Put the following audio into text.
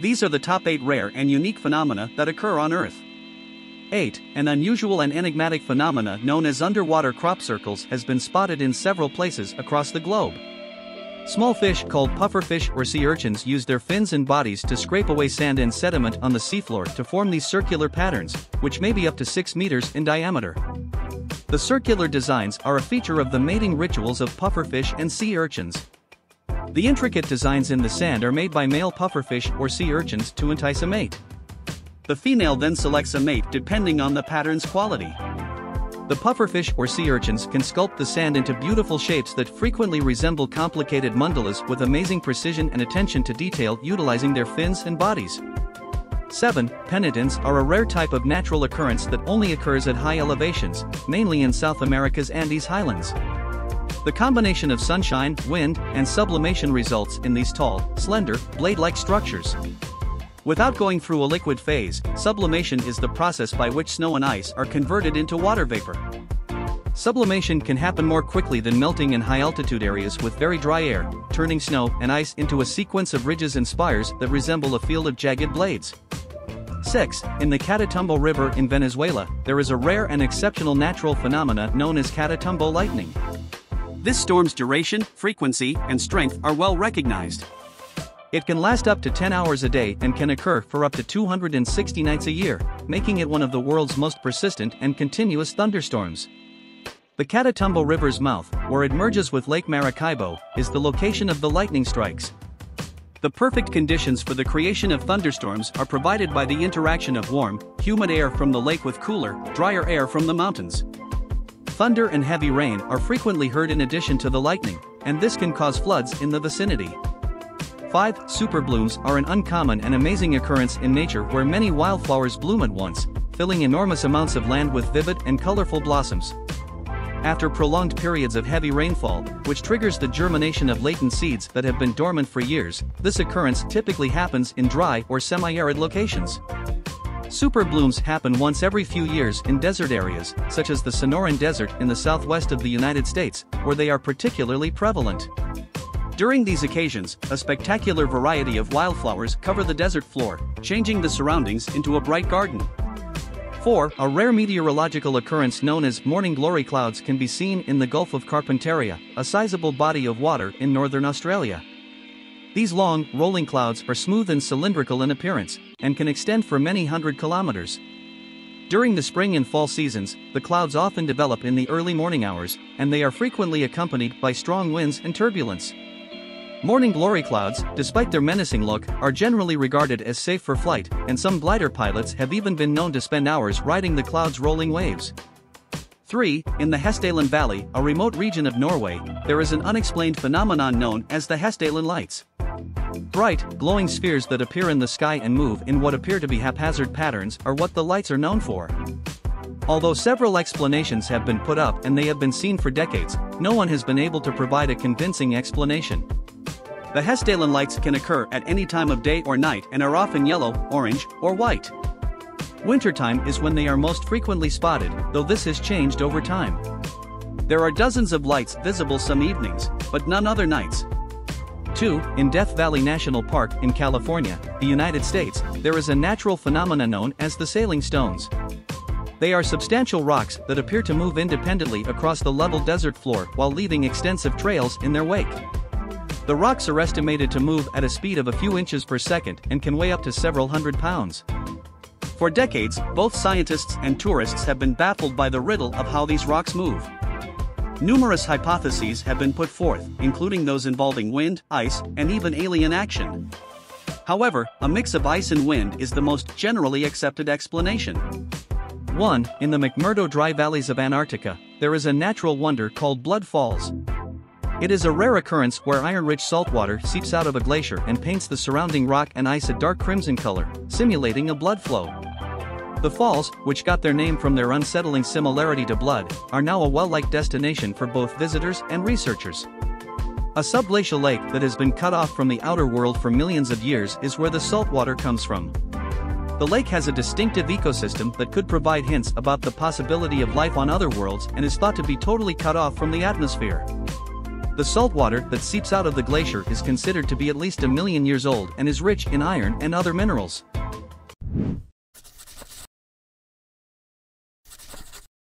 These are the top 8 rare and unique phenomena that occur on Earth. 8. An unusual and enigmatic phenomena known as underwater crop circles has been spotted in several places across the globe. Small fish called pufferfish or sea urchins use their fins and bodies to scrape away sand and sediment on the seafloor to form these circular patterns, which may be up to 6 meters in diameter. The circular designs are a feature of the mating rituals of pufferfish and sea urchins. The intricate designs in the sand are made by male pufferfish or sea urchins to entice a mate. The female then selects a mate depending on the pattern's quality. The pufferfish or sea urchins can sculpt the sand into beautiful shapes that frequently resemble complicated mandalas with amazing precision and attention to detail utilizing their fins and bodies. 7. Penitents are a rare type of natural occurrence that only occurs at high elevations, mainly in South America's Andes highlands. The combination of sunshine, wind, and sublimation results in these tall, slender, blade-like structures. Without going through a liquid phase, sublimation is the process by which snow and ice are converted into water vapor. Sublimation can happen more quickly than melting in high-altitude areas with very dry air, turning snow and ice into a sequence of ridges and spires that resemble a field of jagged blades. 6. In the Catatumbo River in Venezuela, there is a rare and exceptional natural phenomena known as Catatumbo lightning. This storm's duration, frequency, and strength are well recognized. It can last up to 10 hours a day and can occur for up to 260 nights a year, making it one of the world's most persistent and continuous thunderstorms. The Catatumbo River's mouth, where it merges with Lake Maracaibo, is the location of the lightning strikes. The perfect conditions for the creation of thunderstorms are provided by the interaction of warm, humid air from the lake with cooler, drier air from the mountains. Thunder and heavy rain are frequently heard in addition to the lightning, and this can cause floods in the vicinity. 5. Superblooms are an uncommon and amazing occurrence in nature where many wildflowers bloom at once, filling enormous amounts of land with vivid and colorful blossoms. After prolonged periods of heavy rainfall, which triggers the germination of latent seeds that have been dormant for years, this occurrence typically happens in dry or semi-arid locations. Superblooms happen once every few years in desert areas, such as the Sonoran Desert in the southwest of the United States, where they are particularly prevalent. During these occasions, a spectacular variety of wildflowers cover the desert floor, changing the surroundings into a bright garden. 4. A rare meteorological occurrence known as morning glory clouds can be seen in the Gulf of Carpentaria, a sizable body of water in northern Australia. These long, rolling clouds are smooth and cylindrical in appearance, and can extend for many hundred kilometers. During the spring and fall seasons, the clouds often develop in the early morning hours, and they are frequently accompanied by strong winds and turbulence. Morning glory clouds, despite their menacing look, are generally regarded as safe for flight, and some glider pilots have even been known to spend hours riding the clouds' rolling waves. 3. In the Hessdalen Valley, a remote region of Norway, there is an unexplained phenomenon known as the Hessdalen Lights. Bright, glowing spheres that appear in the sky and move in what appear to be haphazard patterns are what the lights are known for. Although several explanations have been put up and they have been seen for decades, no one has been able to provide a convincing explanation. The Hessdalen lights can occur at any time of day or night and are often yellow, orange, or white. Wintertime is when they are most frequently spotted, though this has changed over time. There are dozens of lights visible some evenings, but none other nights. 2. In Death Valley National Park in California, the United States, there is a natural phenomenon known as the sailing stones. They are substantial rocks that appear to move independently across the level desert floor while leaving extensive trails in their wake. The rocks are estimated to move at a speed of a few inches per second and can weigh up to several hundred pounds. For decades, both scientists and tourists have been baffled by the riddle of how these rocks move. Numerous hypotheses have been put forth, including those involving wind, ice, and even alien action. However, a mix of ice and wind is the most generally accepted explanation. 1. In the McMurdo Dry Valleys of Antarctica, there is a natural wonder called blood falls. It is a rare occurrence where iron-rich saltwater seeps out of a glacier and paints the surrounding rock and ice a dark crimson color, simulating a blood flow. The falls, which got their name from their unsettling similarity to blood, are now a well-liked destination for both visitors and researchers. A subglacial lake that has been cut off from the outer world for millions of years is where the saltwater comes from. The lake has a distinctive ecosystem that could provide hints about the possibility of life on other worlds and is thought to be totally cut off from the atmosphere. The salt water that seeps out of the glacier is considered to be at least 1 million years old and is rich in iron and other minerals.